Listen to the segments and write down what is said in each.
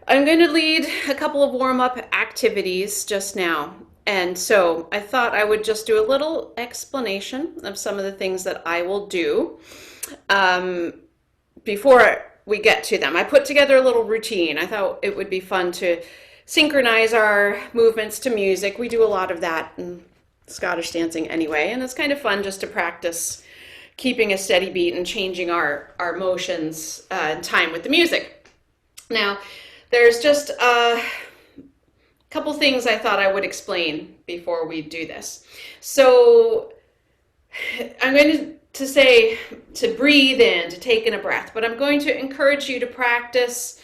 I'm going to lead a couple of warm-up activities just now. And so I thought I would just do a little explanation of some of the things that I will do before we get to them. I put together a little routine. I thought it would be fun to synchronize our movements to music. We do a lot of that in Scottish dancing anyway, and it's kind of fun just to practice keeping a steady beat and changing our motions in time with the music. Now, there's just a couple things I thought I would explain before we do this. So I'm going to say to breathe in, to take in a breath, but I'm going to encourage you to practice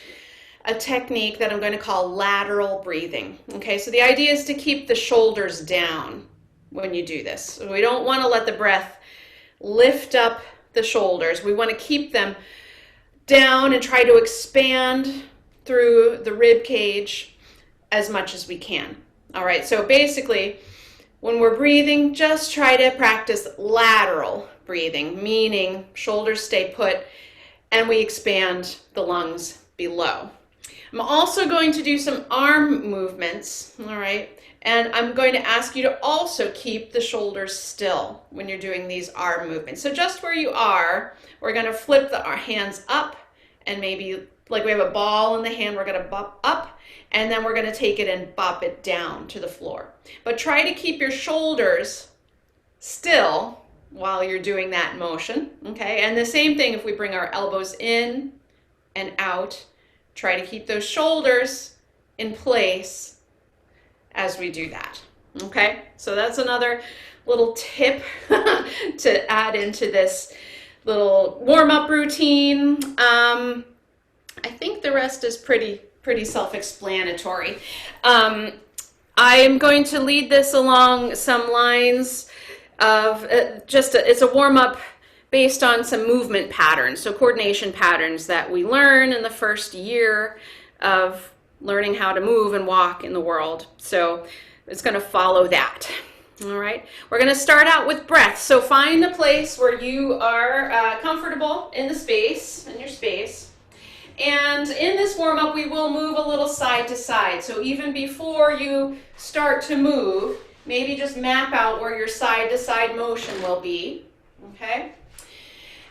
a technique that I'm going to call lateral breathing. Okay, so the idea is to keep the shoulders down when you do this. So we don't want to let the breath lift up the shoulders. We want to keep them down and try to expand through the rib cage as much as we can. All right, so basically when we're breathing, just try to practice lateral breathing, meaning shoulders stay put and we expand the lungs below. I'm also going to do some arm movements, all right? And I'm going to ask you to also keep the shoulders still when you're doing these arm movements. So just where you are, we're going to flip our hands up, and maybe like we have a ball in the hand, we're going to bop up, and then we're going to take it and bop it down to the floor. But try to keep your shoulders still while you're doing that motion, okay? And the same thing if we bring our elbows in and out, try to keep those shoulders in place as we do that, okay? So that's another little tip to add into this little warm-up routine. I think the rest is pretty self-explanatory. I am going to lead this along some lines of it's a warm-up based on some movement patterns, so coordination patterns that we learn in the first year of learning how to move and walk in the world. So it's going to follow that. All right, we're going to start out with breath. So find a place where you are comfortable in the space, in your space. And in this warm-up, we will move a little side to side. So even before you start to move, maybe just map out where your side to side motion will be, okay?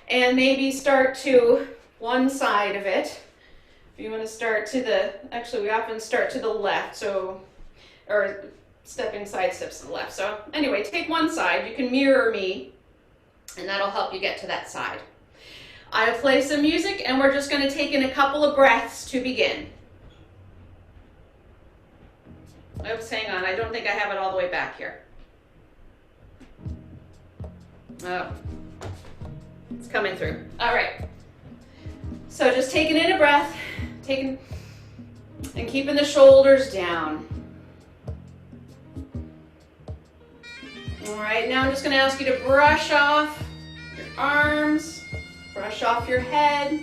And maybe start to one side of it. If you want to start to actually we often start to the left, so, or stepping side steps to the left. So anyway, take one side, you can mirror me, and that'll help you get to that side. I'll play some music, and we're just going to take in a couple of breaths to begin. Oops, hang on, I don't think I have it all the way back here. Oh, it's coming through. All right. So just taking in a breath, taking and keeping the shoulders down. All right, now I'm just going to ask you to brush off your arms, brush off your head,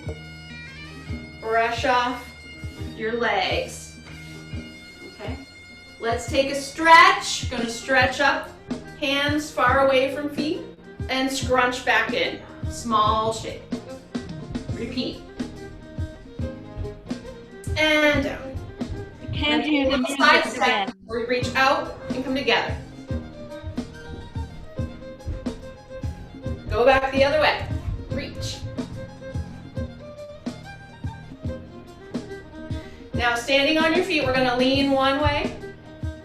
brush off your legs. Okay, let's take a stretch. Going to stretch up, hands far away from feet, and scrunch back in. Small shape. Repeat. And down. Can't hear the music again. Where you reach out and come together. Go back the other way. Reach. Now standing on your feet, we're going to lean one way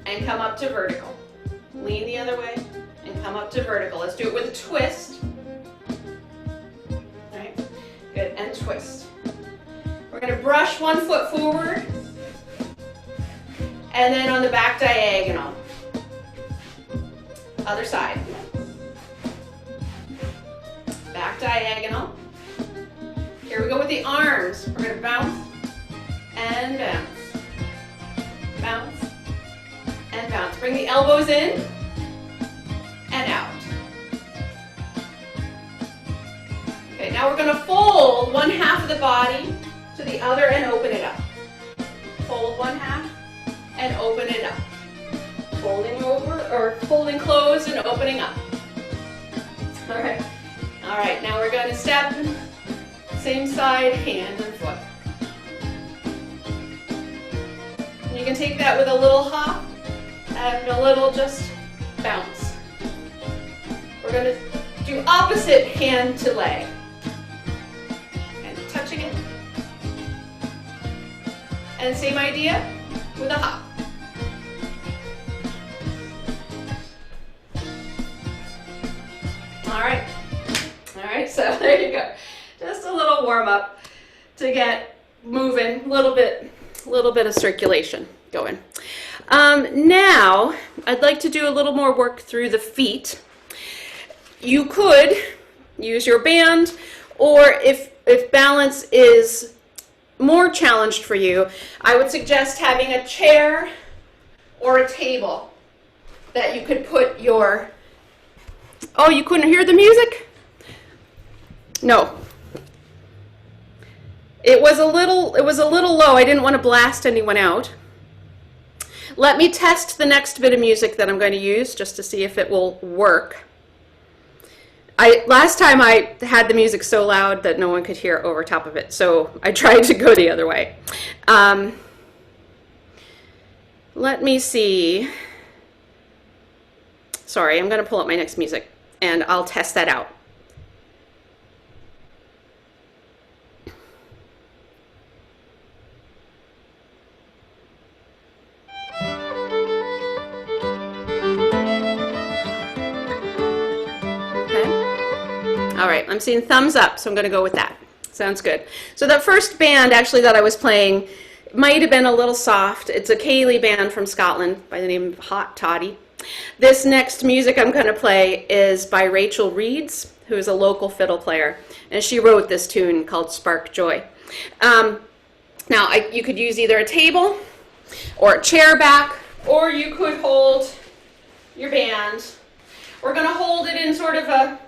and come up to vertical. Lean the other way and come up to vertical. Let's do it with a twist. All right. Good. And twist. We're going to brush one foot forward and then on the back diagonal. Other side. Back diagonal. Here we go with the arms. We're going to bounce and bounce. Bounce and bounce. Bring the elbows in and out. Okay, now we're going to fold one half of the body to the other and open it up. Fold one half and open it up. Folding over or folding closed and opening up. All right. All right, now we're going to step, same side, hand and foot. You can take that with a little hop and a little just bounce. We're going to do opposite hand to leg. And touching it. And same idea with a hop. All right, so there you go. Just a little warm up to get moving, a little bit of circulation going. Now, I'd like to do a little more work through the feet. You could use your band, or if balance is more challenged for you, I would suggest having a chair or a table that you could put your... Oh, you couldn't hear the music? No. It was a little low. I didn't want to blast anyone out. Let me test the next bit of music that I'm going to use just to see if it will work. Last time I had the music so loud that no one could hear over top of it, so I tried to go the other way. Let me see. Sorry, I'm going to pull up my next music, and I'll test that out. All right, I'm seeing thumbs up, so I'm going to go with that. Sounds good. So that first band actually that I was playing might have been a little soft. It's a Ceilidh band from Scotland by the name of Hot Toddy. This next music I'm going to play is by Rachel Reeds, who is a local fiddle player, and she wrote this tune called Spark Joy. Now, you could use either a table or a chair back, or you could hold your band. We're going to hold it in sort of a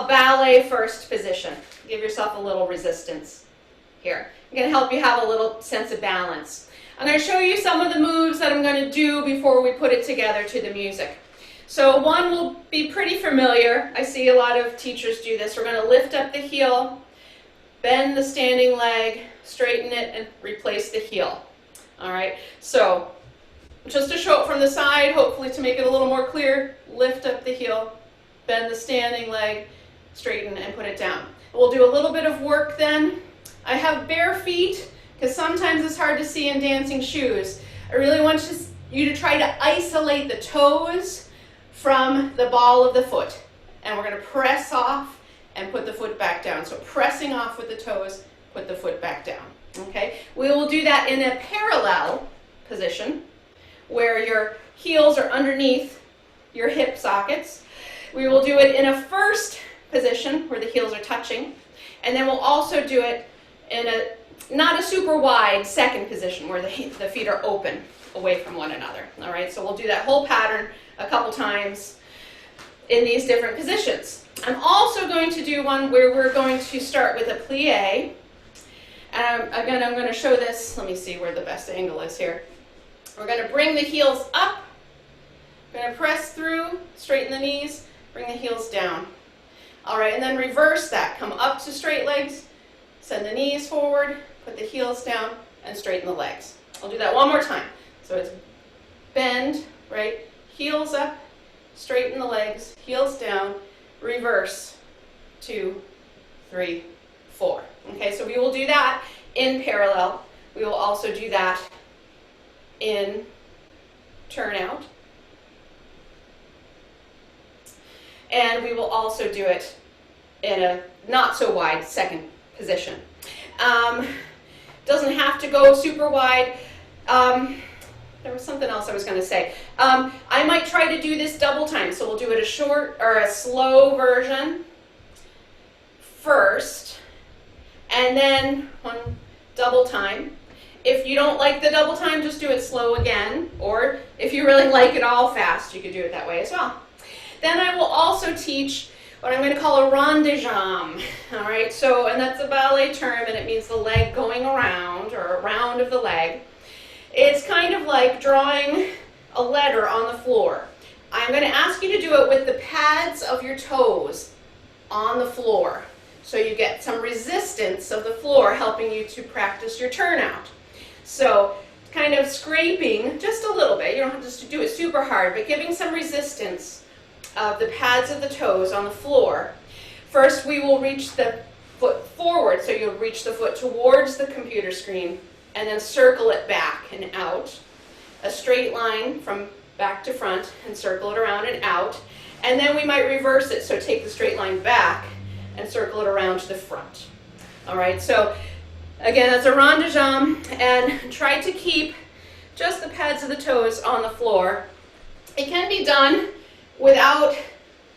ballet first position. Give yourself a little resistance here. I'm going to help you have a little sense of balance. I'm going to show you some of the moves that I'm going to do before we put it together to the music. So one will be pretty familiar. I see a lot of teachers do this. We're going to lift up the heel, bend the standing leg, straighten it, and replace the heel. All right, so just to show it from the side, hopefully to make it a little more clear, lift up the heel, bend the standing leg, straighten, and put it down. We'll do a little bit of work then. I have bare feet because sometimes it's hard to see in dancing shoes. I really want you to try to isolate the toes from the ball of the foot. And we're going to press off and put the foot back down. So pressing off with the toes, put the foot back down. Okay? We will do that in a parallel position where your heels are underneath your hip sockets. We will do it in a first position where the heels are touching, and then we'll also do it in not a super wide second position where the feet are open away from one another. All right, so we'll do that whole pattern a couple times in these different positions. I'm also going to do one where we're going to start with a plie. Again, I'm going to show this. Let me see where the best angle is here. We're going to bring the heels up. We're going to press through, straighten the knees, bring the heels down. All right, and then reverse that. Come up to straight legs, send the knees forward, put the heels down, and straighten the legs. I'll do that one more time. So it's bend, right? Heels up, straighten the legs, heels down, reverse, 2, 3, 4. Okay, so we will do that in parallel. We will also do that in turnout. And we will also do it in a not so wide second position. Doesn't have to go super wide. There was something else I was going to say. I might try to do this double time, so we'll do it a short or a slow version first, and then one double time. If you don't like the double time, just do it slow again, or if you really like it all fast, you could do it that way as well. Then I will also teach what I'm going to call a rond de jambe. All right, so, and that's a ballet term, and it means the leg going around, or a round of the leg. It's kind of like drawing a letter on the floor. I'm going to ask you to do it with the pads of your toes on the floor, so you get some resistance of the floor helping you to practice your turnout. So, kind of scraping just a little bit. You don't have to do it super hard, but giving some resistance of the pads of the toes on the floor. First, we will reach the foot forward, so you'll reach the foot towards the computer screen and then circle it back and out. A straight line from back to front and circle it around and out. And then we might reverse it, so take the straight line back and circle it around to the front. All right, so again, that's a rond de jambe, and try to keep just the pads of the toes on the floor. It can be done without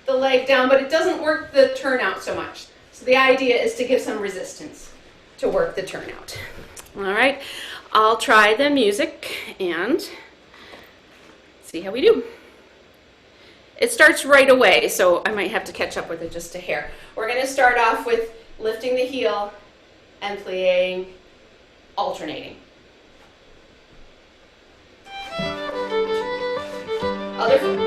the leg down, but it doesn't work the turnout so much. So the idea is to give some resistance to work the turnout. All right, I'll try the music and see how we do. It starts right away, so I might have to catch up with it just a hair. We're going to start off with lifting the heel and playing alternating. Other foot.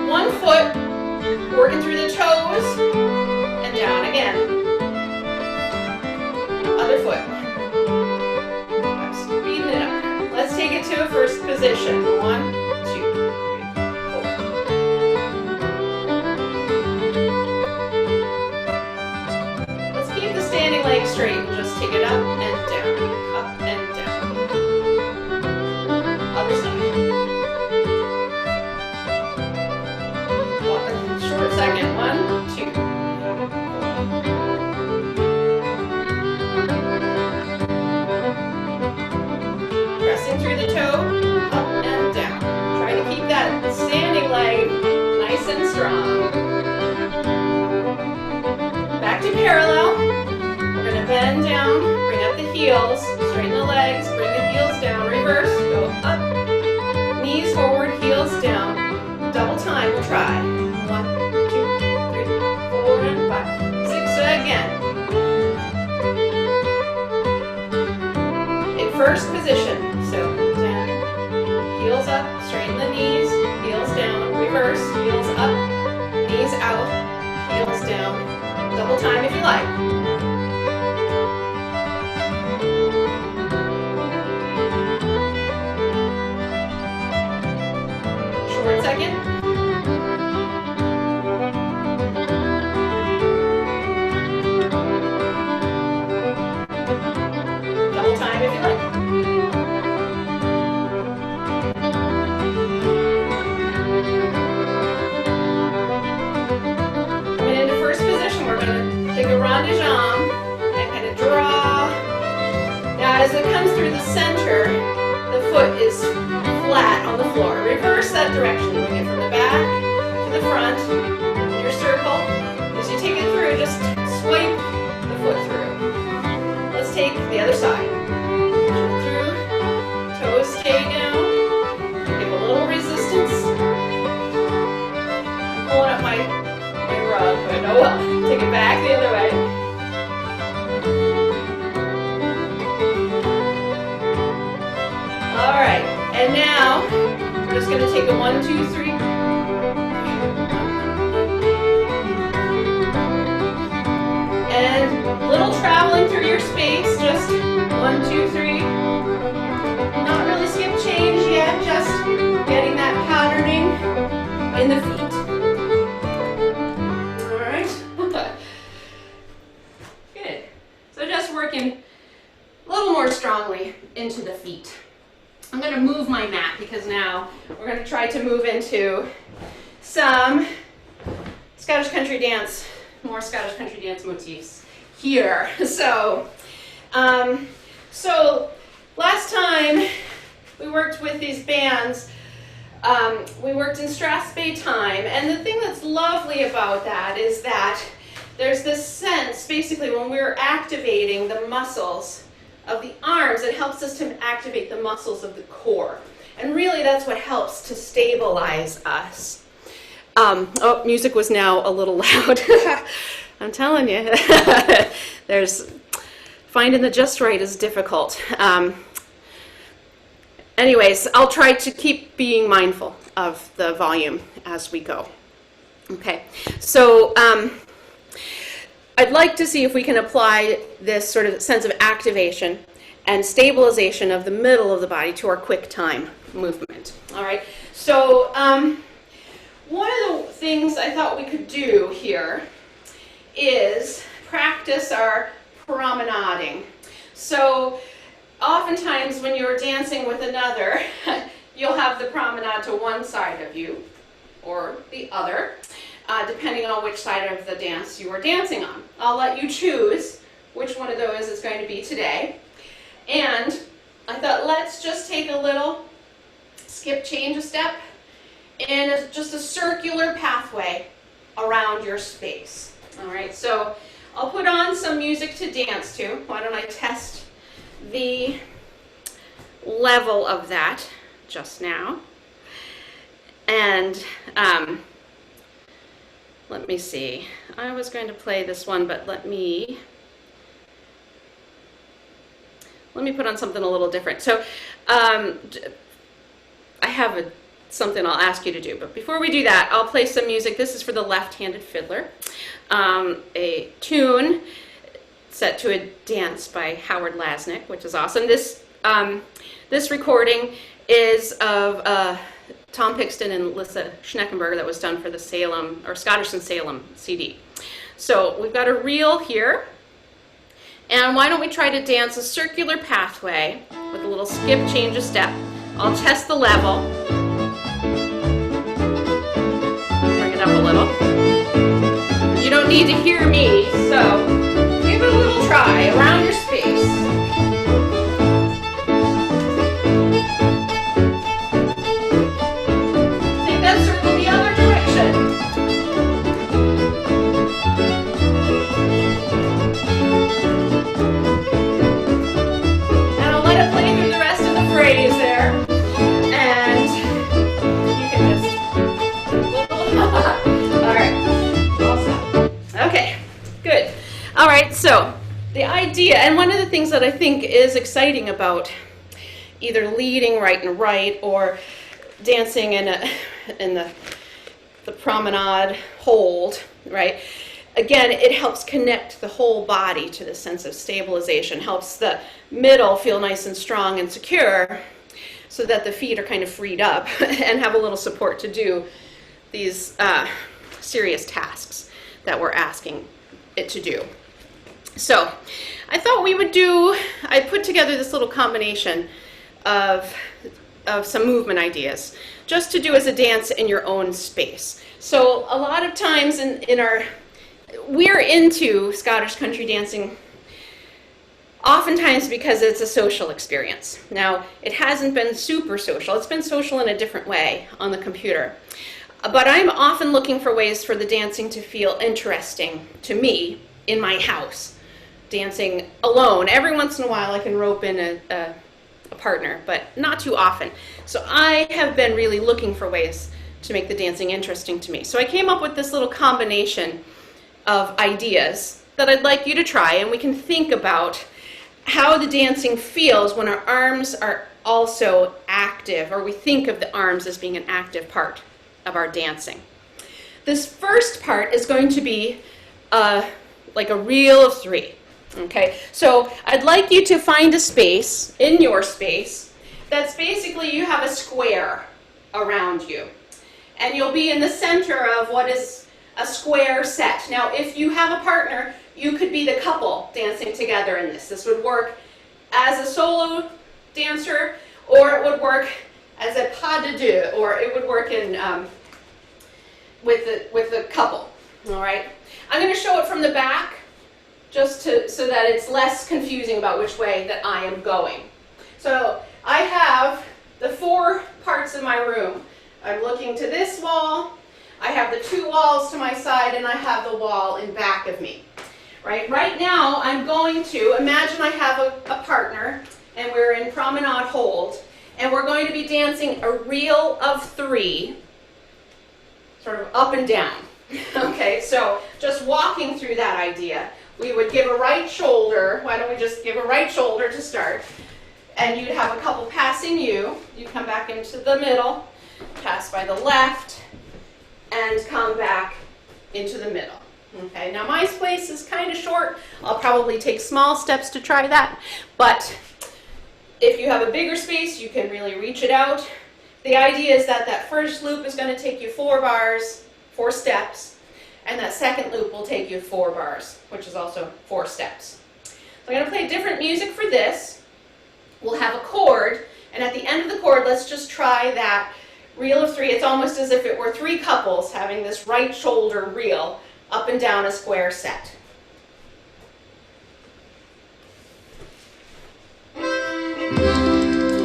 One foot, working through the toes, and down again. Other foot. I'm speeding it up. Let's take it to a first position. 1, 2, 3, 4. Let's keep the standing leg straight and just take it up and down, up and down. Other side. Short second. 1, 2. Pressing through the toe, up and down. Try to keep that standing leg nice and strong. Back to parallel. We're going to bend down, bring up the heels, straighten the legs, bring the heels down, reverse, go up, knees forward, heels down. Double time, we'll try. 1, 2, 3, 4, and 5, 6, again. In first position. So down, heels up, straighten the knees, heels down, reverse, heels up, knees out, heels down. Double time if you like. Short second. Double time if you like. Take a rond de jambe and kind of draw. Now as it comes through the center, the foot is flat on the floor. Reverse that direction. Bring it from the back to the front in your circle. As you take it through, just swipe the foot through. Let's take the other side. Through, toes stay down. Give a little resistance. I'm pulling up my rug, but oh well. Take it back the other way. All right, and now we're just going to take a 1, 2, 3. And little traveling through your space, just 1, 2, 3. Not really skip change yet, just getting that patterning in the feet. Working a little more strongly into the feet. I'm going to move my mat because now we're going to try to move into some Scottish country dance, more Scottish country dance motifs here. So last time we worked with these bands, we worked in Strathspey time, and the thing that's lovely about that is that there's this sense, basically, when we're activating the muscles of the arms, it helps us to activate the muscles of the core. And really, that's what helps to stabilize us. Oh, music was now a little loud. I'm telling you. Finding the just right is difficult. Anyways, I'll try to keep being mindful of the volume as we go. Okay, so I'd like to see if we can apply this sort of sense of activation and stabilization of the middle of the body to our quick time movement. All right, so one of the things I thought we could do here is practice our promenading. So oftentimes when you're dancing with another, you'll have the promenade to one side of you or the other, depending on which side of the dance you are dancing on. I'll let you choose which one of those is going to be today. And I thought, let's just take a little skip, change a step, and just a circular pathway around your space. All right, so I'll put on some music to dance to. Why don't I test the level of that just now? And let me see. I was going to play this one, but let me put on something a little different. So I have something I'll ask you to do, but before we do that, I'll play some music. This is for the left-handed fiddler, a tune set to a dance by Howard Lasnik, which is awesome. This recording is of Tom Pixton and Lissa Schneckenberger that was done for the Salem, or Scottish and Salem CD. So we've got a reel here, and why don't we try to dance a circular pathway with a little skip, change a step. I'll test the level. Bring it up a little. You don't need to hear me, so give it a little try around your space. Take that circle the other direction. And I'll let it play through the rest of the phrase there. And you can just... All right. Awesome. Okay, good. All right, so the idea, and one of the things that I think is exciting about either leading right and right or dancing in the promenade hold, right? Again, it helps connect the whole body to the sense of stabilization, helps the middle feel nice and strong and secure so that the feet are kind of freed up and have a little support to do these serious tasks that we're asking it to do. So I thought we would I put together this little combination of some movement ideas just to do as a dance in your own space. So a lot of times we're into Scottish country dancing oftentimes because it's a social experience. Now, it hasn't been super social. It's been social in a different way on the computer. But I'm often looking for ways for the dancing to feel interesting to me in my house, dancing alone. Every once in a while I can rope in a partner, but not too often. So I have been really looking for ways to make the dancing interesting to me. So I came up with this little combination of ideas that I'd like you to try, and we can think about how the dancing feels when our arms are also active, or we think of the arms as being an active part of our dancing. This first part is going to be like a reel of three. Okay, so I'd like you to find a space in your space that's basically you have a square around you, and you'll be in the center of what is a square set. Now, if you have a partner, you could be the couple dancing together in this. This would work as a solo dancer, or it would work as a pas de deux, or it would work in with the couple. All right, I'm going to show it from the back, just so that it's less confusing about which way that I am going. So I have the four parts of my room. I'm looking to this wall, I have the two walls to my side, and I have the wall in back of me. Right now I'm going to imagine I have a partner, and we're in promenade hold, and we're going to be dancing a reel of three, sort of up and down. Okay, so just walking through that idea, we would give a right shoulder. Why don't we just give a right shoulder to start? And you'd have a couple passing you. You come back into the middle, pass by the left, and come back into the middle. Okay, now my space is kind of short. I'll probably take small steps to try that, but if you have a bigger space, you can really reach it out. The idea is that that first loop is going to take you 4 bars, 4 steps, and that second loop will take you 4 bars, which is also 4 steps. So I'm going to play different music for this. We'll have a chord, and at the end of the chord, let's just try that reel of 3. It's almost as if it were 3 couples having this right shoulder reel up and down a square set. All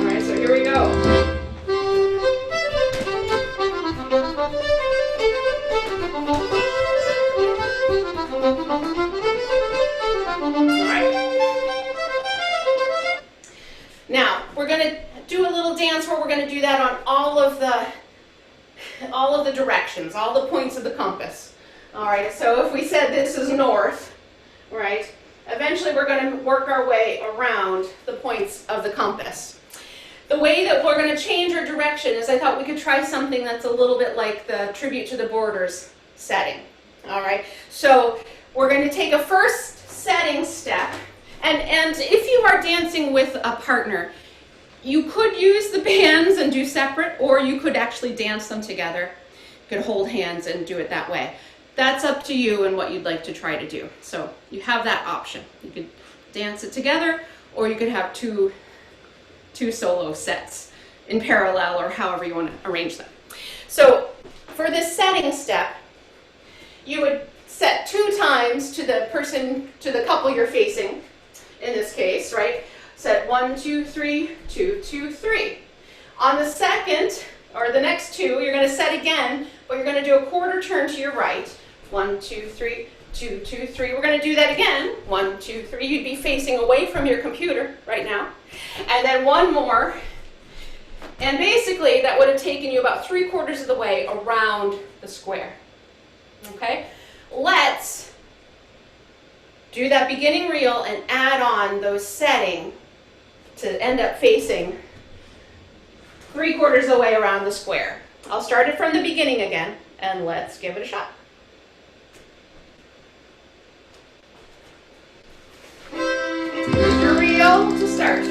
right, so here we go. All right. Now, we're going to do a little dance where we're going to do that on all of the directions, all the points of the compass. All right, so if we said this is north, right, eventually we're going to work our way around the points of the compass. The way that we're going to change our direction is I thought we could try something that's a little bit like the Tribute to the Borders setting. All right, so we're going to take a first setting step, and if you are dancing with a partner, you could use the bands and do separate, or you could actually dance them together. You could hold hands and do it that way. That's up to you and what you'd like to try to do. So you have that option. You could dance it together, or you could have two solo sets in parallel, or however you want to arrange them. So for this setting step, you would set 2 times to the couple you're facing, in this case, right? Set 1, 2, 3, 2, 2, 3. On the second, or the next 2, you're going to set again, but you're going to do a quarter turn to your right. 1, 2, 3, 2, 2, 3. We're going to do that again. 1, 2, 3. You'd be facing away from your computer right now. And then one more. And basically, that would have taken you about 3/4 of the way around the square. Okay? Let's do that beginning reel and add on those setting to end up facing 3/4 of the way around the square. I'll start it from the beginning again, and let's give it a shot. Here's your reel to start.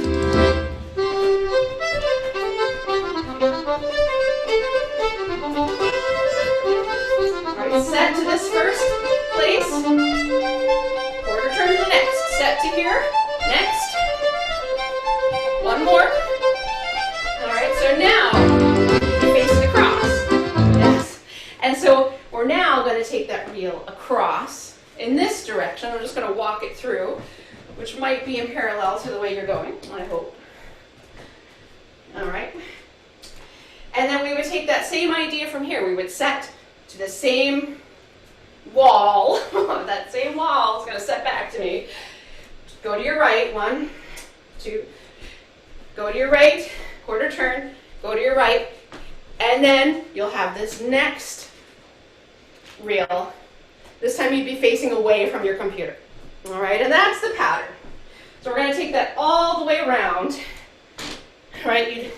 All right, set to this first place. Quarter turn to the next. Set to here. Next. One more. All right, so now you're facing across. Yes. And so we're now going to take that reel across in this direction. I'm just going to walk it through, which might be in parallel to the way you're going, I hope. All right. And then we would take that same idea from here. We would set to the same wall. That same wall is going to set back to me. Go to your right. 1, 2. Go to your right. Quarter turn. Go to your right. And then you'll have this next reel. This time you'd be facing away from your computer. All right, and that's the pattern. So we're going to take that all the way around, right,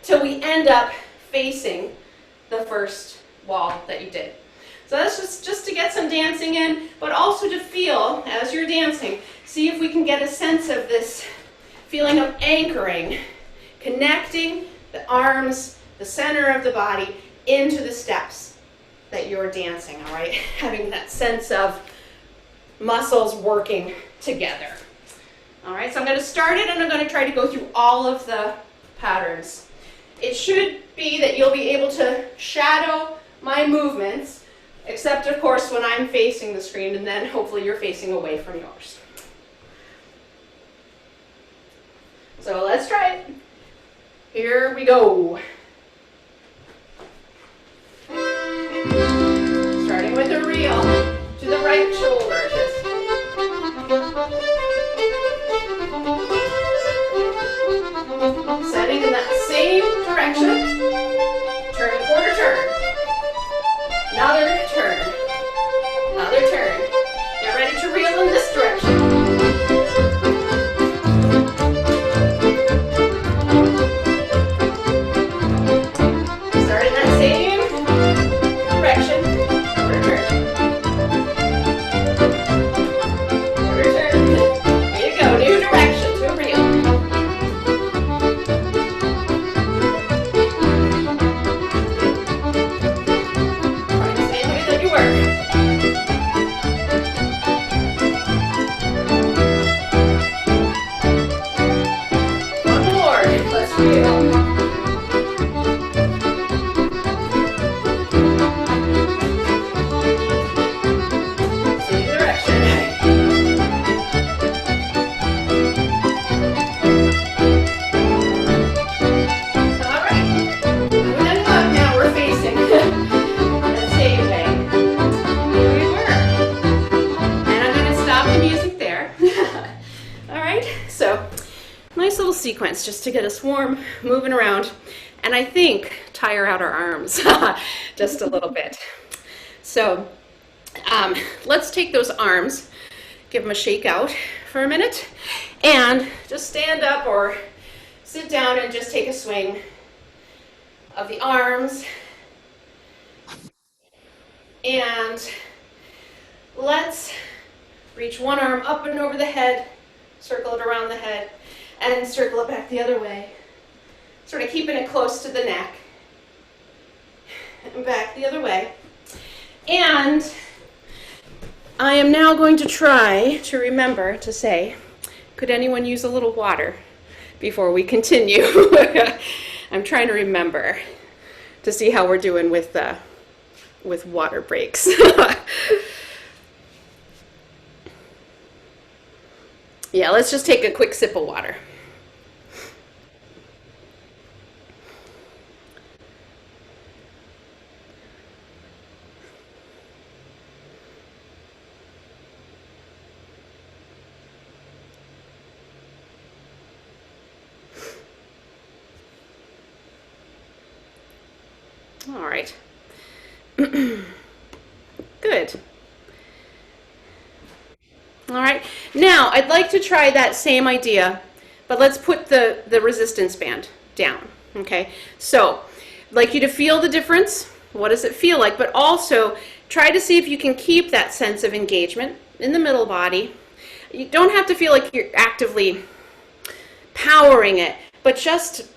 till we end up facing the first wall that you did. So that's just to get some dancing in, but also to feel, as you're dancing, see if we can get a sense of this feeling of anchoring, connecting the arms, the center of the body, into the steps that you're dancing, all right? Having that sense of muscles working together. All right, so I'm going to start it and I'm going to try to go through all of the patterns. It should be that you'll be able to shadow my movements, except of course when I'm facing the screen, and then hopefully you're facing away from yours. So let's try it. Here we go. Starting with a reel to the right shoulder. Setting in that same direction. Turn, quarter turn. Another turn. Another turn. Get ready to reel in this direction. Start in that same direction. Quarter turn. sequence just to get us warm, moving around, and I think tire out our arms just a little bit. So let's take those arms, give them a shake out for a minute, and just stand up or sit down and just take a swing of the arms. And let's reach one arm up and over the head, circle it around the head, and circle it back the other way. Sort of keeping it close to the neck. And back the other way. And I am now going to try to remember to say, could anyone use a little water before we continue? I'm trying to remember to see how we're doing with water breaks. Yeah, let's just take a quick sip of water. All right. Good. All right. Now, I'd like to try that same idea, but let's put the resistance band down. Okay. So, I'd like you to feel the difference. What does it feel like? But also, try to see if you can keep that sense of engagement in the middle body. You don't have to feel like you're actively powering it, but just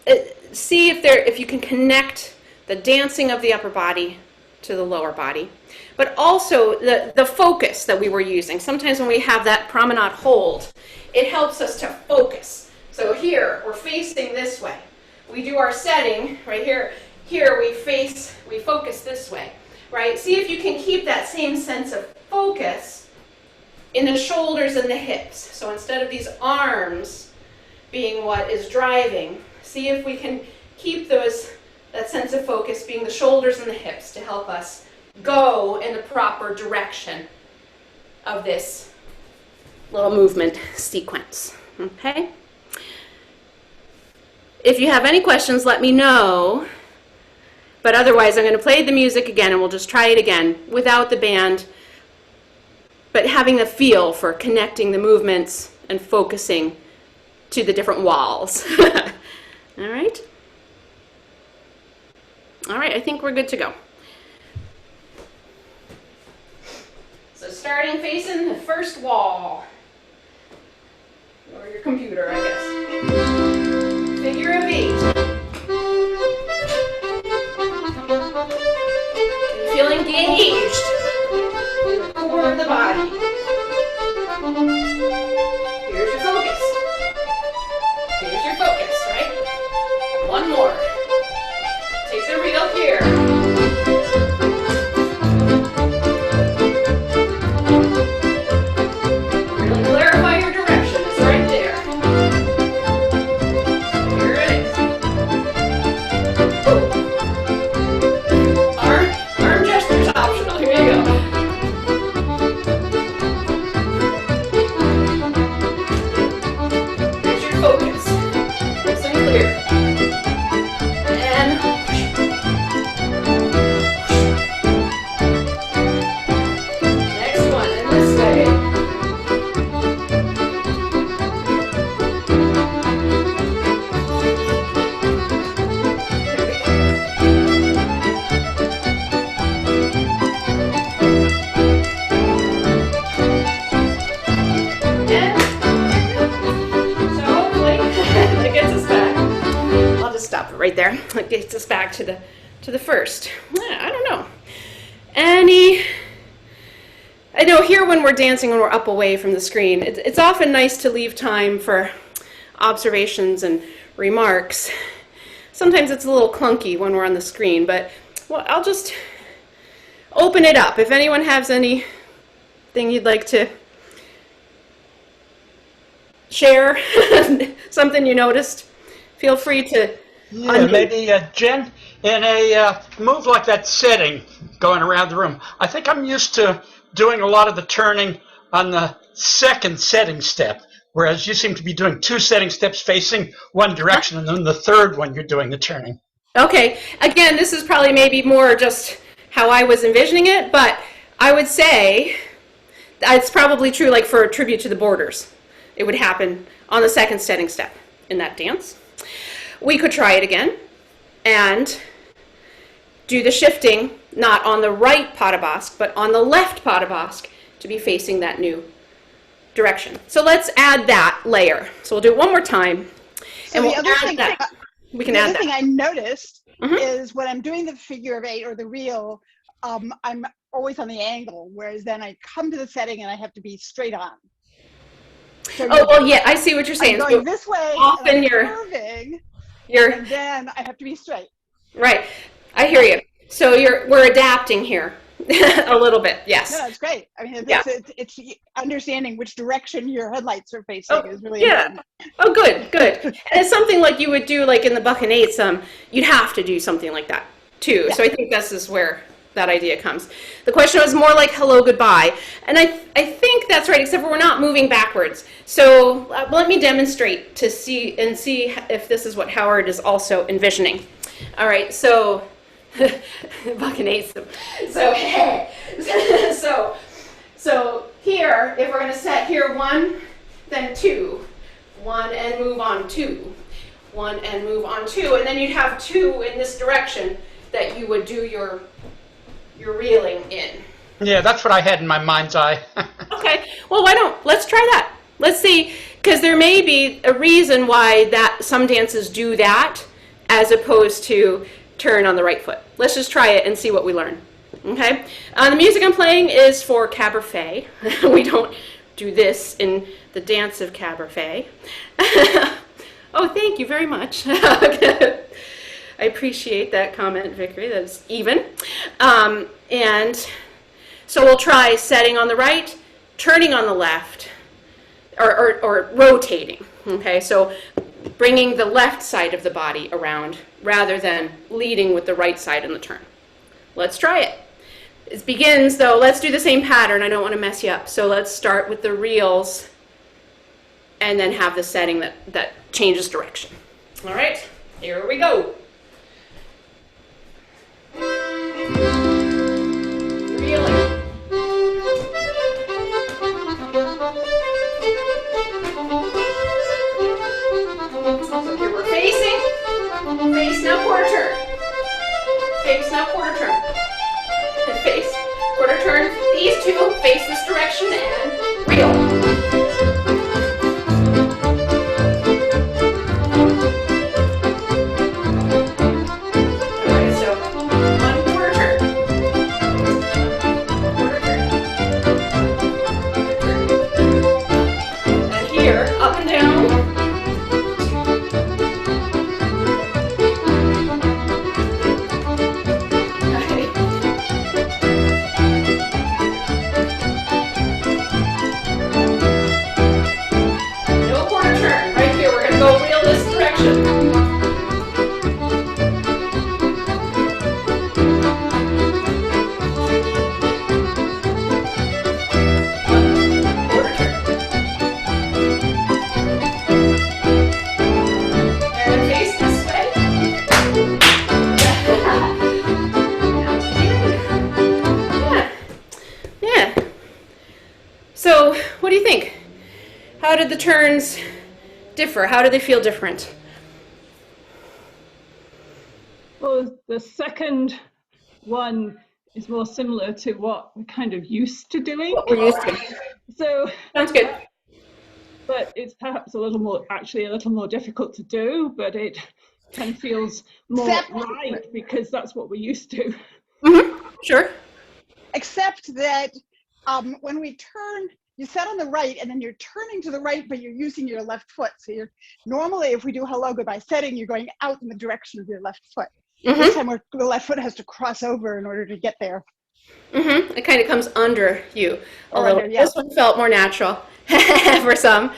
see if you can connect the dancing of the upper body to the lower body, but also the focus that we were using. Sometimes when we have that promenade hold, it helps us to focus. So here, we're facing this way. We do our setting right here. Here we focus this way, right? See if you can keep that same sense of focus in the shoulders and the hips. So instead of these arms being what is driving, see if we can keep that sense of focus being the shoulders and the hips to help us go in the proper direction of this little movement sequence. Okay? If you have any questions, let me know. But otherwise, I'm going to play the music again, and we'll just try it again without the band, but having the feel for connecting the movements and focusing to the different walls. All right? All right, I think we're good to go. So starting facing the first wall, or your computer, I guess. Figure of 8. Feel engaged in the core of the body. Here's your focus. Here's your focus, right? One more. Take the reel here. Really clarify your direction. It's right there. Here it is. Arm gestures optional. Here you go. Here's your focus. Nice and clear. Right there, it gets us back to the first. I don't know. I know here when we're dancing, when we're up away from the screen, it's often nice to leave time for observations and remarks. Sometimes it's a little clunky when we're on the screen, but well, I'll just open it up. If anyone has anything you'd like to share, something you noticed, feel free to. Yeah, maybe Jen, in a move like that setting, going around the room, I think I'm used to doing a lot of the turning on the second setting step. whereas you seem to be doing 2 setting steps facing one direction, and then the third one you're doing the turning. Okay, again, this is probably maybe more just how I was envisioning it, but I would say it's probably true like for a tribute to the Borders. It would happen on the second setting step in that dance. We could try it again and do the shifting, not on the right pas de basque, but on the left pas de basque to be facing that new direction. So let's add that layer. So we'll do it one more time. So and we'll the other add thing, that. We can the add other that. thing I noticed Mhm. is when I'm doing the figure of 8 or the reel, I'm always on the angle, whereas then I come to the setting and I have to be straight on. So Oh, well, yeah, I see what you're saying. I'm going So this way, often and I'm you're curving, you're and then I have to be straight. right. I hear you. So we're adapting here a little bit. Yes. No, it's great. I mean, Yeah. it's understanding which direction your headlights are facing is really yeah. important. Oh, good, good. And it's something like you would do like in the Buccaneers. You'd have to do something like that too. Yeah. So I think this is where that idea comes. The question was more like hello, goodbye. And I think that's right, except for we're not moving backwards. So let me demonstrate to see if this is what Howard is also envisioning. All right, so Buccaneers. So here, if we're going to set here 1, then 2, 1 and move on 2, 1 and move on 2, and then you'd have 2 in this direction that you would do your reeling in. Yeah, that's what I had in my mind's eye. Okay, well, let's try that. Let's see, because there may be a reason why that some dances do that as opposed to turn on the right foot. Let's just try it and see what we learn. Okay, the music I'm playing is for cabaret. We don't do this in the dance of cabaret. Oh, thank you very much. I appreciate that comment, Vickery. That's even. And so we'll try setting on the right, turning on the left, or rotating. Okay, so bringing the left side of the body around rather than leading with the right side in the turn. Let's try it. It begins, though, let's do the same pattern. I don't want to mess you up. So let's start with the reels and then have the setting that changes direction. All right, here we go. Reeling. So here we're facing, face, now quarter turn. Face, now quarter turn. And face, quarter turn. These two face this direction and reel. So, what do you think? How did the turns differ? How do they feel different? Well, the second one is more similar to what we're kind of used to doing. What we're used to. So Sounds good. But it's perhaps a little more difficult to do, but it kind of feels more right because that's what we're used to. Mm-hmm. Sure. Except that when we turn, you set on the right and then you're turning to the right, but you're using your left foot. So you're normally, if we do hello, goodbye setting, you're going out in the direction of your left foot. Mm-hmm. This time the left foot has to cross over in order to get there. Mm-hmm. It kind of comes under you a little. Under, yeah. This one felt more natural for some.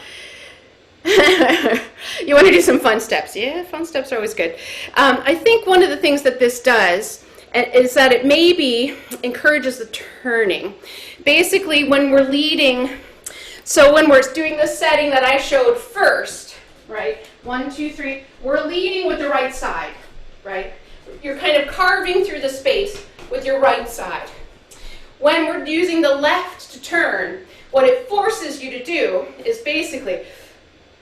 You want to do some fun steps. Yeah, fun steps are always good. I think one of the things that this does is that it maybe encourages the turning. Basically, when we're leading, So when we're doing the setting that I showed first, right, 1, 2, 3, we're leading with the right side, right? You're kind of carving through the space with your right side. When we're using the left to turn, what it forces you to do is basically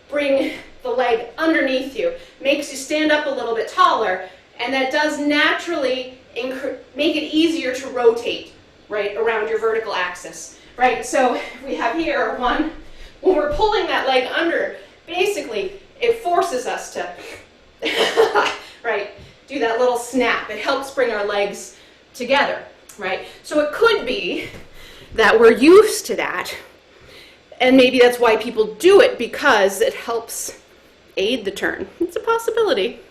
bring the leg underneath you, makes you stand up a little bit taller, and that does naturally make it easier to rotate, right, around your vertical axis, right? So we have here one, when we're pulling that leg under, basically it forces us to, right, do that little snap. It helps bring our legs together, right? So it could be that we're used to that, and maybe that's why people do it, because it helps aid the turn. It's a possibility.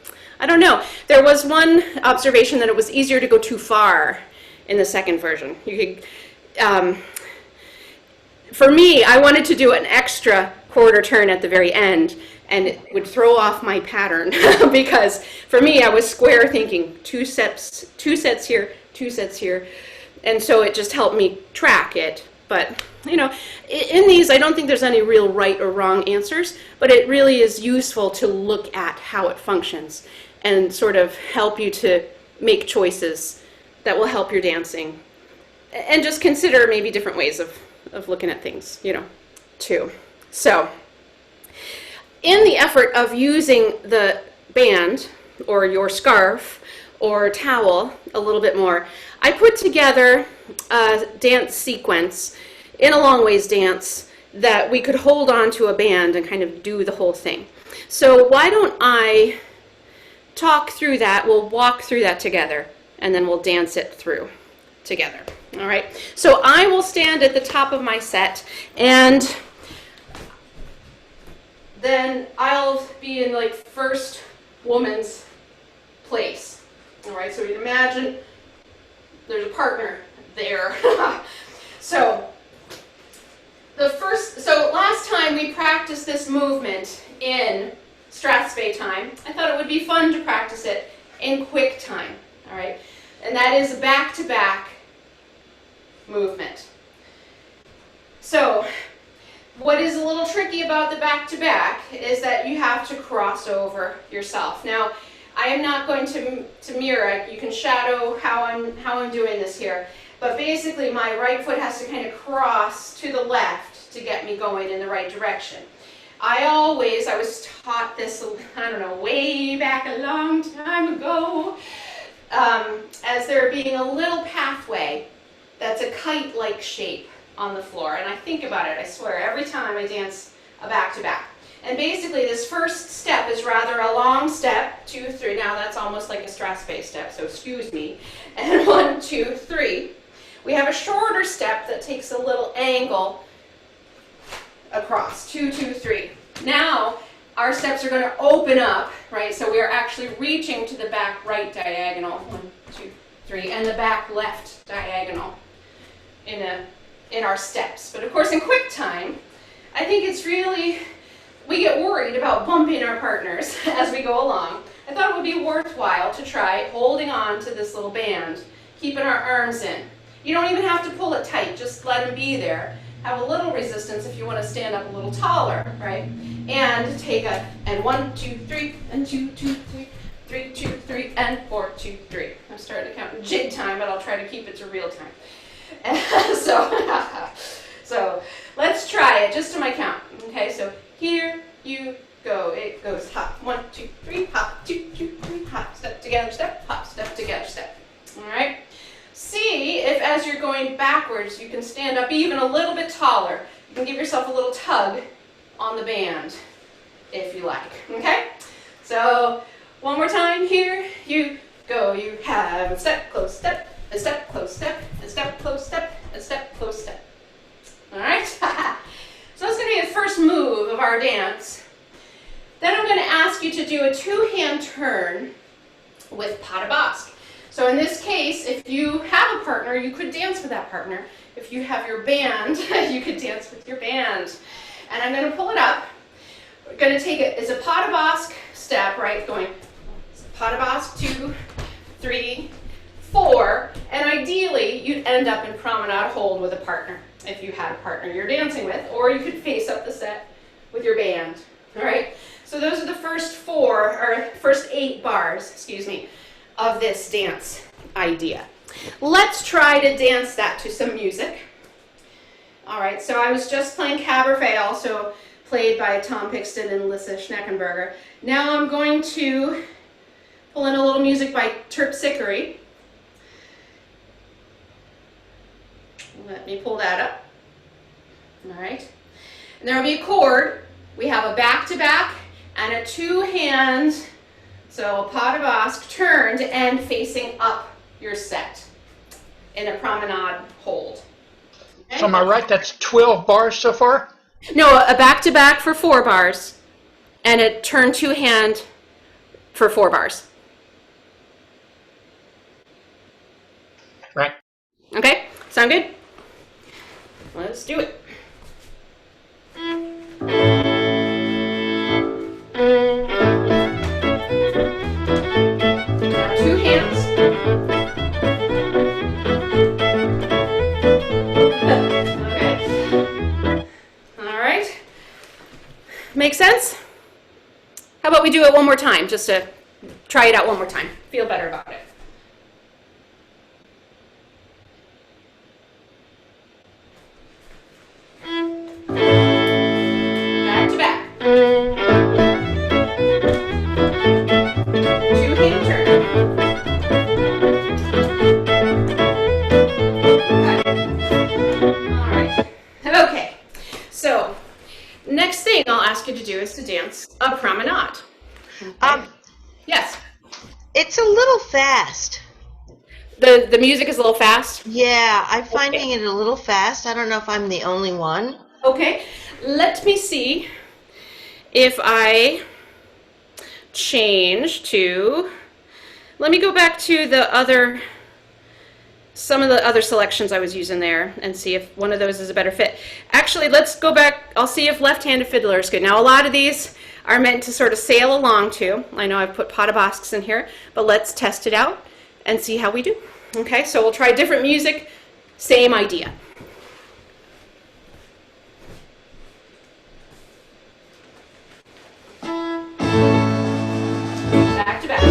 I don't know. There was one observation that it was easier to go too far in the second version. You could, for me, I wanted to do an extra quarter turn at the very end, and it would throw off my pattern because for me, I was square thinking 2 sets here, 2 sets here, and so it just helped me track it. But, you know, in these, I don't think there's any real right or wrong answers, but it really is useful to look at how it functions and sort of help you to make choices that will help your dancing. And just consider maybe different ways of looking at things, you know, too. So, in the effort of using the band or your scarf or towel a little bit more, I put together a dance sequence in a long ways dance that we could hold on to a band and kind of do the whole thing. So why don't I talk through that, we'll walk through that together, and then we'll dance it through together. All right, so I will stand at the top of my set, and then I'll be in like first woman's place. All right, so you imagine there's a partner there. So last time we practiced this movement in Strathspey time. I thought it would be fun to practice it in quick time. All right, and that is a back-to-back movement. So what is a little tricky about the back-to-back is that you have to cross over yourself. Now, I am not going to mirror it. You can shadow how I'm doing this here. But basically, my right foot has to kind of cross to the left to get me going in the right direction. I was taught this, I don't know, way back a long time ago, as there being a little pathway that's a kite-like shape on the floor. And I think about it, I swear, every time I dance a back-to-back. And basically, this first step is rather a long step, 2, 3. Now that's almost like a Strathspey step, so excuse me. And 1, 2, 3. We have a shorter step that takes a little angle across, 2, 2, 3. Now our steps are going to open up, right? So we are actually reaching to the back right diagonal, 1, 2, 3, and the back left diagonal in our steps. But of course, in quick time, I think it's really, we get worried about bumping our partners as we go along. I thought it would be worthwhile to try holding on to this little band, keeping our arms in. You don't even have to pull it tight, just let them be there. Have a little resistance if you want to stand up a little taller, right? And take and 1, 2, 3, and 2, 2, 3, 3, 2, 3, and 4, 2, 3. I'm starting to count in jig time, but I'll try to keep it to real time. So let's try it just to my count. Okay, so here you go. It goes hop, 1, 2, 3, hop, 2, 2, 3, hop, step together, step, hop, step together, step. All right. See if as you're going backwards, you can stand up even a little bit taller. You can give yourself a little tug on the band, if you like. Okay. So one more time. Here you go. You have a step, close step, a step, close step, a step, close step, a step, close step. All right. So that's going to be the first move of our dance. Then I'm going to ask you to do a 2-hand turn with pas de basque. So in this case, if you have a partner, you could dance with that partner. If you have your band, you could dance with your band. And I'm going to pull it up. We're going to take it as a pas de basque step, right? Going pas de basque, 2, 3, 4. And ideally, you'd end up in promenade hold with a partner. if you had a partner you're dancing with, or you could face up the set with your band. All right, so those are the first 8 bars, excuse me, of this dance idea. Let's try to dance that to some music. All right, so I was just playing Cabaret, also played by Tom Pixton and Lissa Schneckenberger. Now I'm going to pull in a little music by Terpsichore. Let me pull that up. All right, and there will be a chord. We have a back-to-back and a 2-hand, so a pas de basque turned and facing up your set in a promenade hold. Okay? So am I right? That's 12 bars so far? No, a back-to-back for 4 bars and a turn 2-hand for 4 bars. Right. Okay, sound good? Let's do it. Now 2 hands. Okay. All right. Make sense? How about we do it one more time, just to try it out one more time. Feel better about it. Back to back. 2-hand turn. All right. Okay. So next thing I'll ask you to do is to dance a promenade. Yes. It's a little fast. The music is a little fast. Yeah, I'm finding it a little fast. I don't know if I'm the only one. Okay. Let me see if I change to, let me go back to some of the other selections I was using there and see if one of those is a better fit. Actually, let's go back. I'll see if left-handed fiddler is good. Now, a lot of these are meant to sort of sail along to. I know I've put pas de basques in here, but let's test it out and see how we do. Okay, so we'll try different music, same idea. Back to back.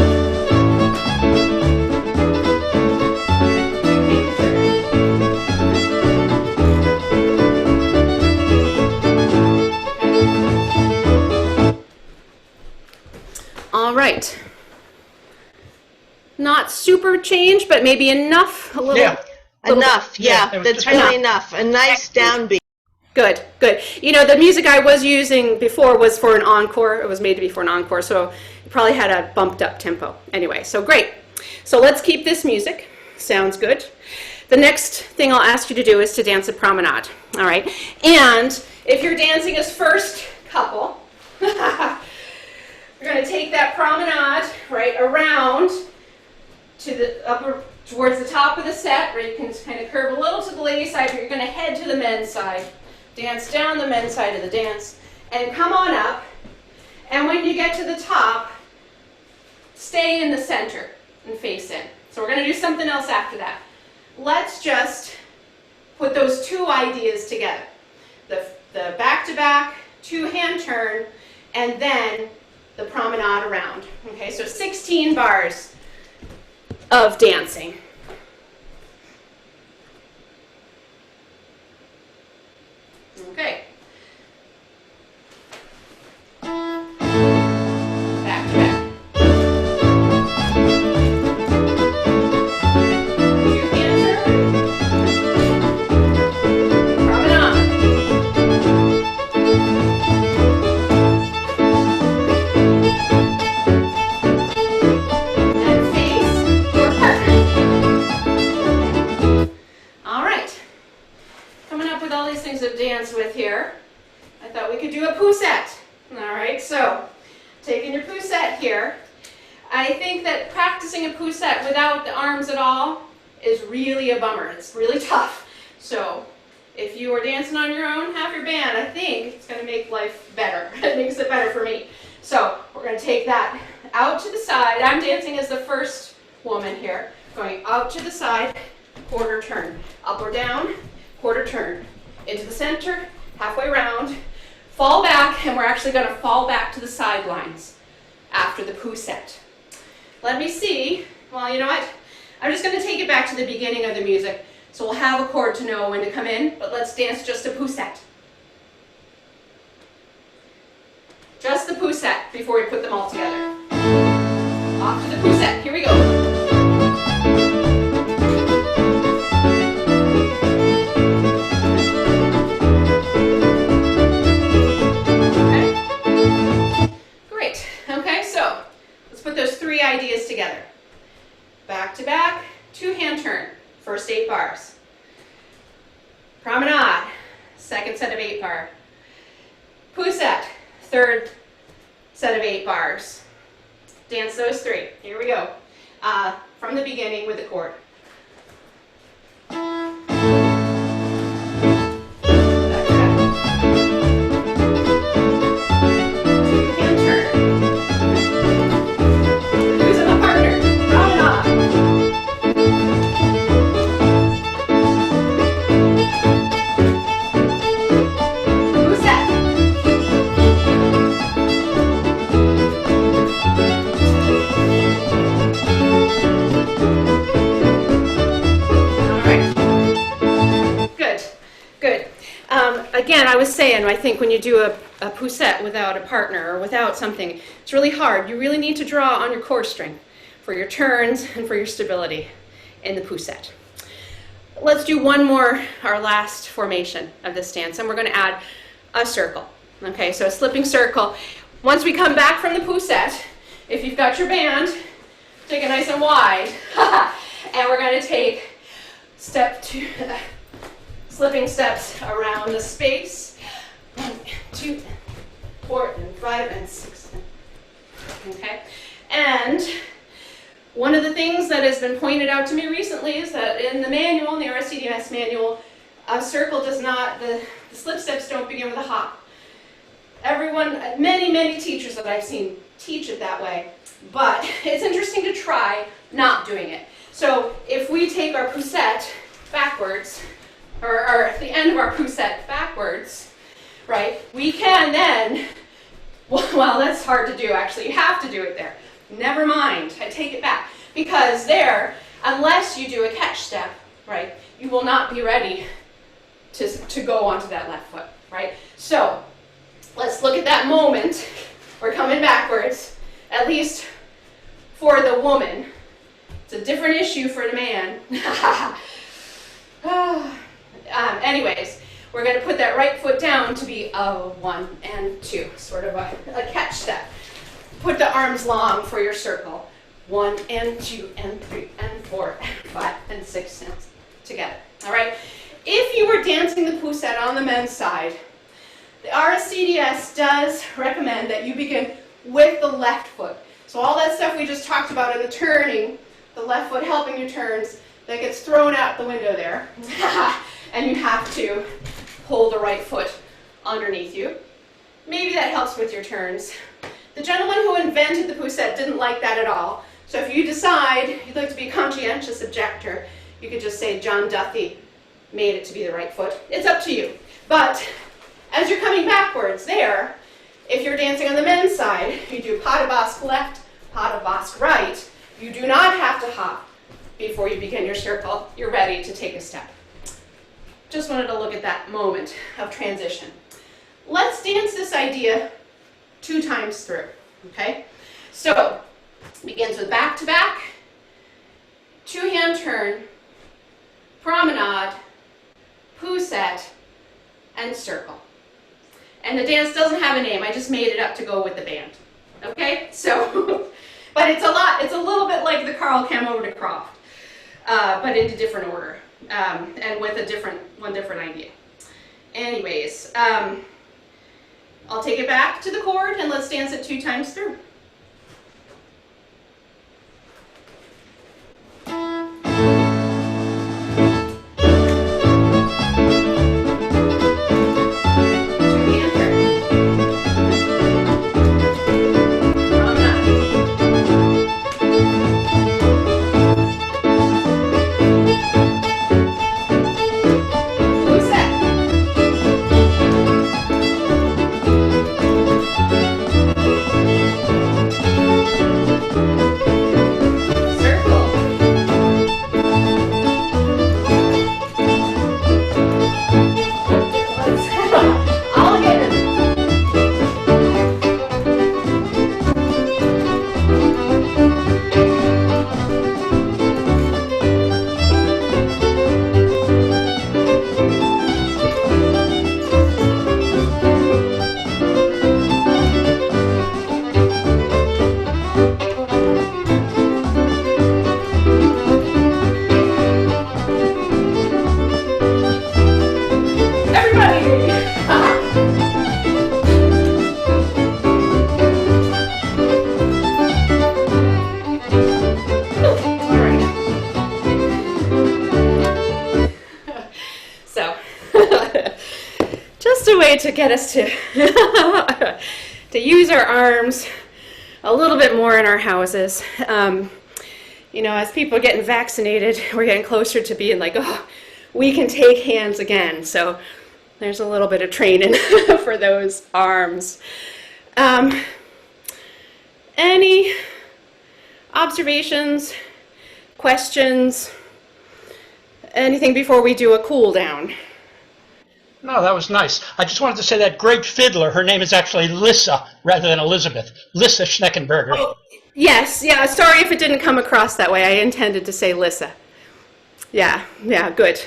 All right. Not super change, but maybe enough. A little. Yeah. Enough, Yeah, yeah, it was that's just really enough. enough. A nice downbeat. Good, good. You know, the music I was using before was for an encore. It was made to be for an encore, so it probably had a bumped up tempo. Anyway, so great. So let's keep this music. Sounds good. The next thing I'll ask you to do is to dance a promenade. All right. And if you're dancing as first couple, you're going to take that promenade right around to the upper, towards the top of the set, where you can kind of curve a little to the ladies' side, but you're going to head to the men's side. Dance down the men's side of the dance, and come on up. And when you get to the top, stay in the center and face in. So we're going to do something else after that. Let's just put those two ideas together. The back-to-back, 2-hand turn, and then the promenade around. Okay, so 16 bars of dancing. Okay. Back to back. 2-hand turn. Promenade. And face your partner. All right. Coming up with all these things to dance with here. I thought we could do a poussette. All right, so taking your poussette here. I think that practicing a poussette without the arms at all is really a bummer. It's really tough. So if you are dancing on your own, have your band, I think it's going to make life better. It makes it better for me. So we're going to take that out to the side. I'm dancing as the first woman here. Going out to the side, quarter turn. Up or down, quarter turn. into the center, halfway around, fall back, and we're actually going to fall back to the sidelines after the poussette. Let me see. Well, you know what? I'm just going to take it back to the beginning of the music, so we'll have a chord to know when to come in, but let's dance just a poussette. Just the poussette before we put them all together. Off to the poussette. Here we go. Okay. Great. Okay, so let's put those 3 ideas together. Back to back, 2-hand turn, first 8 bars. Promenade, second set of 8 bar. Poussette, third set of 8 bars. Dance those 3. Here we go. From the beginning with the chord. Again, I was saying, I think when you do a poussette without a partner or without something, it's really hard. You really need to draw on your core strength for your turns and for your stability in the poussette. Let's do one more, our last formation of this dance, and we're going to add a circle. Okay, so a slipping circle. Once we come back from the poussette, if you've got your band, take it nice and wide, and we're going to take step 2. Slipping steps around the space. 1, 2, 4, and 5, and 6. Okay? And one of the things that has been pointed out to me recently is that in the manual, in the RSCDS manual, a circle does not, the slip steps don't begin with a hop. Everyone, many teachers that I've seen teach it that way, but it's interesting to try not doing it. So if we take our poussette backwards, or at the end of our poussette backwards, right, we can then, well, that's hard to do actually. You have to do it there. Never mind, I take it back. Because there, unless you do a catch step, right, you will not be ready to go onto that left foot, right? So let's look at that moment. We're coming backwards, at least for the woman. It's a different issue for the man. Anyways, we're going to put that right foot down to be a 1 and 2, sort of a catch step. Put the arms long for your circle. 1 and 2 and 3 and 4 and 5 and 6 and together. All right. If you were dancing the poussette on the men's side, the RSCDS does recommend that you begin with the left foot. So all that stuff we just talked about in the turning, the left foot helping your turns, that gets thrown out the window there. And you have to hold the right foot underneath you. Maybe that helps with your turns. The gentleman who invented the poussette didn't like that at all. So if you decide you'd like to be a conscientious objector, you could just say John Duthie made it to be the right foot. It's up to you. But as you're coming backwards there, if you're dancing on the men's side, you do pas de basque left, pas de basque right. You do not have to hop before you begin your circle. You're ready to take a step. Just wanted to look at that moment of transition. Let's dance this idea 2 times through, okay? So, begins with back to back, 2-hand turn, promenade, poussette, and circle. And the dance doesn't have a name, I just made it up to go with the band, okay? So, but it's a little bit like the Carl came over to Croft, but in a different order. And with one different idea. Anyways, I'll take it back to the chord and let's dance it 2 times through. a way to get us to to use our arms a little bit more in our houses. You know, as people are getting vaccinated, we're getting closer to being like, oh, we can take hands again. So there's a little bit of training for those arms. Any observations, questions, anything before we do a cool down? No, that was nice. I just wanted to say that great fiddler, her name is actually Lissa rather than Elizabeth. Lissa Schneckenberger. Oh, yes, yeah, sorry if it didn't come across that way. I intended to say Lissa. Yeah, good.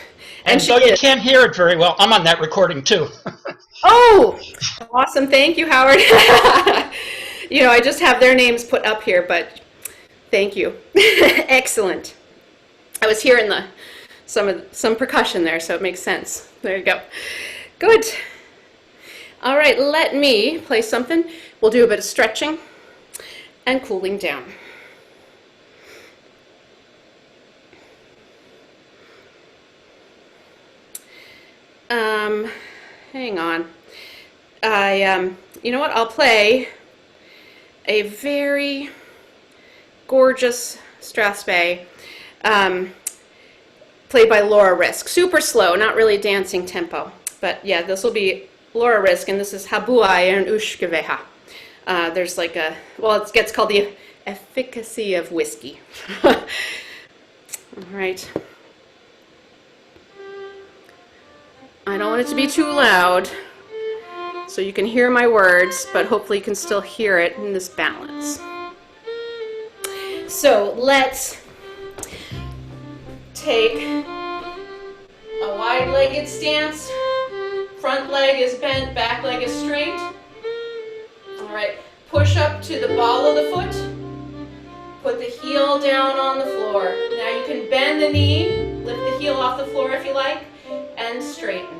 And though you can't hear it very well, I'm on that recording too. Oh, awesome. Thank you, Howard. You know, I just have their names put up here, but thank you. Excellent. I was hearing some percussion there, so it makes sense. There you go. Good. All right, let me play something. We'll do a bit of stretching and cooling down. Hang on. You know what? I'll play a very gorgeous Strathspey, played by Laura Risk. Super slow, not really dancing tempo. But yeah, this will be Laura Risk, and this is Habuai and Ushkeveha. There's like well, it gets called the efficacy of whiskey. All right. I don't want it to be too loud, so you can hear my words, but hopefully you can still hear it in this balance. So let's take a wide-legged stance. Front leg is bent, back leg is straight. All right, push up to the ball of the foot. Put the heel down on the floor. Now you can bend the knee, lift the heel off the floor if you like, and straighten.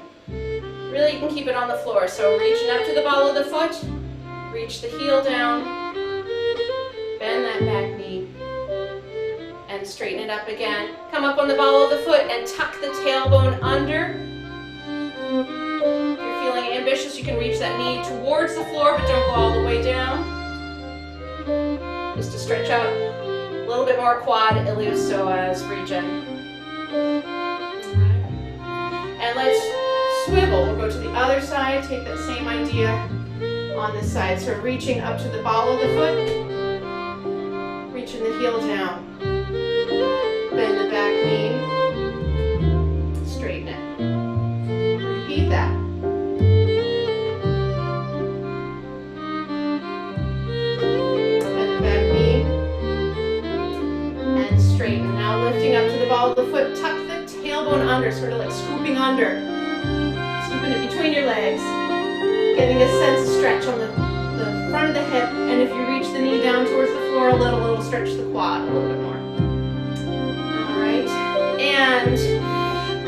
Really, you can keep it on the floor. So reaching up to the ball of the foot, reach the heel down, bend that back knee, and straighten it up again. Come up on the ball of the foot and tuck the tailbone under. If you're feeling ambitious, you can reach that knee towards the floor, but don't go all the way down. Just to stretch out a little bit more quad iliopsoas region. And let's swivel. We'll go to the other side, take that same idea on this side. So reaching up to the ball of the foot, reaching the heel down. Bend the back knee, straighten it. Repeat that. Bend the back knee, and straighten. Now lifting up to the ball of the foot, tuck the tailbone under, sort of like scooping under. Scooping it between your legs, getting a sense of stretch on the front of the hip, and if you reach the knee down towards the floor a little, it'll stretch the quad a little bit more. Alright, and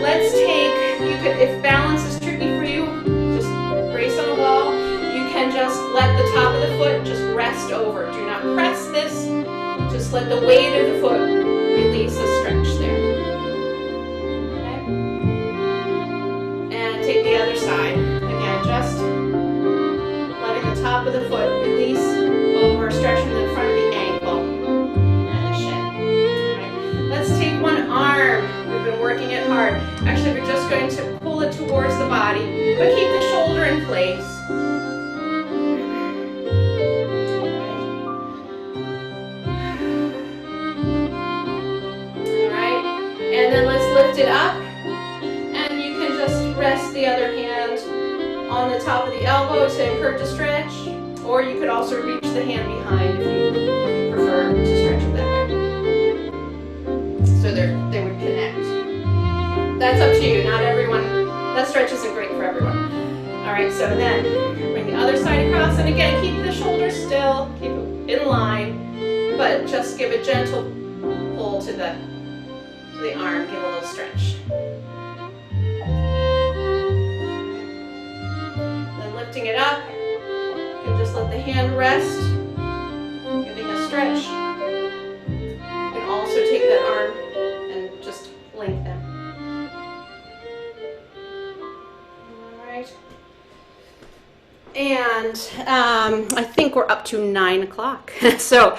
let's take, if balance is tricky for you, just brace on a wall. You can just let the top of the foot just rest over. Do not press this, just let the weight of the foot release a stretch there. Take the other side. Again, just letting the top of the foot release over, stretching the front of the ankle and the shin. Right. Let's take one arm. We've been working it hard. Actually, we're just going to pull it towards the body, but keep the shoulder in place. All right. And then let's lift it up. Rest the other hand on the top of the elbow to encourage a stretch, or you could also reach the hand behind if you prefer to stretch it that way. So they would connect. That's up to you, not everyone. That stretch isn't great for everyone. All right, so then bring the other side across, and again, keep the shoulders still, keep it in line, but just give a gentle pull to the arm, give a little stretch. Lifting it up, you can just let the hand rest, giving a stretch. You can also take that arm and just lengthen. All right. And I think we're up to 9 o'clock. So,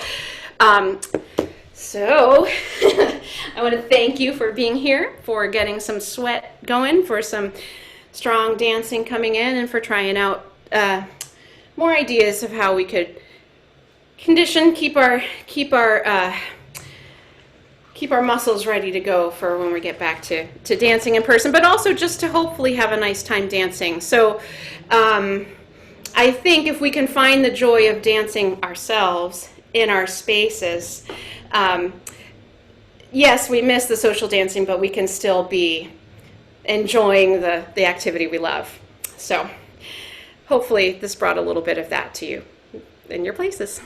so I want to thank you for being here, for getting some sweat going, for some strong dancing coming in, and for trying out more ideas of how we could condition, keep our muscles ready to go for when we get back to dancing in person, but also just to hopefully have a nice time dancing. So I think if we can find the joy of dancing ourselves in our spaces, yes, we miss the social dancing, but we can still be enjoying the activity we love. So hopefully this brought a little bit of that to you in your places.